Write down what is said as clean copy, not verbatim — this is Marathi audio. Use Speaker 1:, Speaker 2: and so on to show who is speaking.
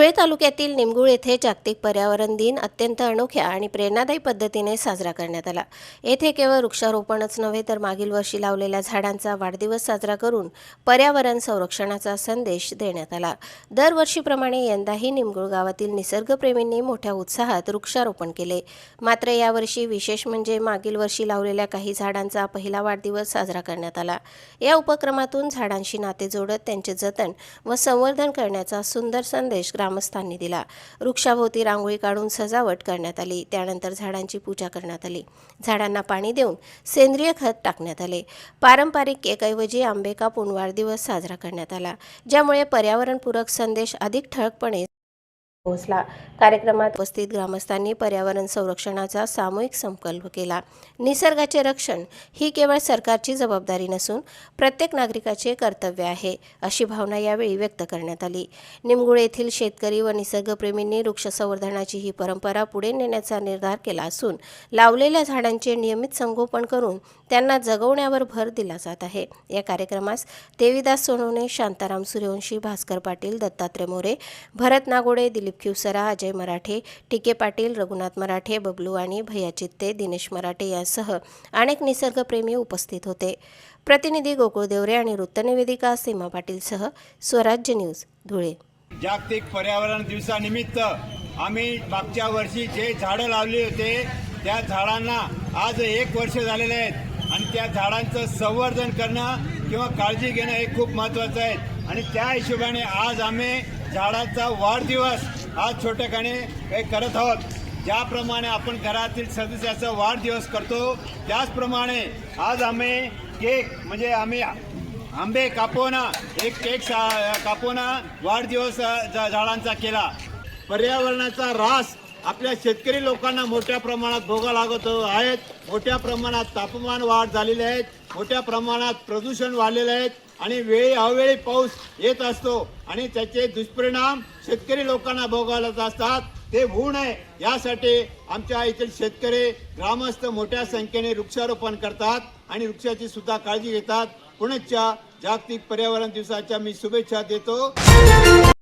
Speaker 1: धुळे तालुक्यातील निमगुळ येथे जागतिक पर्यावरण दिन अत्यंत अनोख्या आणि प्रेरणादायी पद्धतीने साजरा करण्यात आला। येथे केवळ वृक्षारोपणच नव्हे तर मागील वर्षी लावलेल्या झाडांचा वाढदिवस साजरा करून पर्यावरण संरक्षणाचा संदेश देण्यात आला। दरवर्षीप्रमाणे यंदाही निमगुळ गावातील निसर्गप्रेमींनी मोठ्या उत्साहात वृक्षारोपण केले। मात्र यावर्षी विशेष म्हणजे मागील वर्षी लावलेल्या काही झाडांचा पहिला वाढदिवस साजरा करण्यात आला। या उपक्रमातून झाडांशी नाते जोडत त्यांचे जतन व संवर्धन करण्याचा सुंदर संदेश ग्रामस्थांनी दिला। वृक्षाभोवती रांगोळी काढून सजावट करण्यात आली। त्यानंतर झाडांची पूजा करण्यात आली। झाडांना पाणी देऊन सेंद्रिय खत टाकण्यात आले। पारंपरिक केकऐवजी आंबे कापून वाढदिवस साजरा करण्यात आला, ज्यामुळे पर्यावरणपूरक संदेश अधिक ठळकपणे पोहोचला। कार्यक्रमात उपस्थित ग्रामस्थांनी पर्यावरण संरक्षणाचा सामूहिक संकल्प केला। निसर्गाचे रक्षण ही केवळ सरकारची जबाबदारी नसून प्रत्येक नागरिकाचे कर्तव्य आहे, अशी भावना यावेळी व्यक्त करण्यात आली। निमगुळ येथील शेतकरी व निसर्गप्रेमींनी वृक्ष संवर्धनाची ही परंपरा पुढे नेण्याचा निर्धार केला असून लावलेल्या झाडांचे नियमित संगोपन करून त्यांना जगवण्यावर भर दिला जात आहे। या कार्यक्रमास देवीदास सोनवणे, शांताराम सूर्यवंशी, भास्कर पाटील, दत्तात्रय मोरे, भरत नागोडे, दिलीप क्युसरा, अजय मराठे, टीके पाटील, रघुनाथ मराठे, बबलू आणि भैया चित्ते, दिनेश मराठे यांसह अनेक निसर्गप्रेमी उपस्थित होते। प्रतिनिधी गोकुळ देवरे आणि वृत्तनिवेदिका सीमा पाटीलसह स्वराज्य न्यूज धुळे।
Speaker 2: जागतिक पर्यावरण दिवसानिमित्त आम्ही मागच्या वर्षी जे झाडं लावली होते त्या झाडांना आज 1 वर्ष झालेले आहेत आणि त्या झाडांचं संवर्धन करणं किंवा काळजी घेणं हे खूप महत्त्वाचं आहे आणि त्या हिशोबाने आज आम्ही झाडाचा वाढदिवस आज छोटेखानी करत आहोत। ज्याप्रमाणे आपण घरातील सदस्याचा वाढदिवस करतो त्याचप्रमाणे आज आम्ही केक म्हणजे आम्ही आंबे कापून एक केक कापून वाढदिवस झाडांचा केला। पर्यावरणाचा ऱ्हास आपल्या शेतकरी लोकांना मोठ्या प्रमाणात भोगा लागत आहेत। मोठ्या प्रमाणात तापमान वाढ झालेली आहे, मोठ्या प्रमाणात प्रदूषण वाढलेले आहेत आणि वेळी अवेळी पाऊस येत असतो आणि त्याचे दुष्परिणाम शेतकरी लोकांना भोगायला असतात। ते होऊ नये यासाठी आमच्या येथील शेतकरी ग्रामस्थ मोठ्या संख्येने वृक्षारोपण करतात आणि वृक्षाची सुद्धा काळजी घेतात। पुण्याच्या जागतिक पर्यावरण दिवसाच्या मी शुभेच्छा देतो।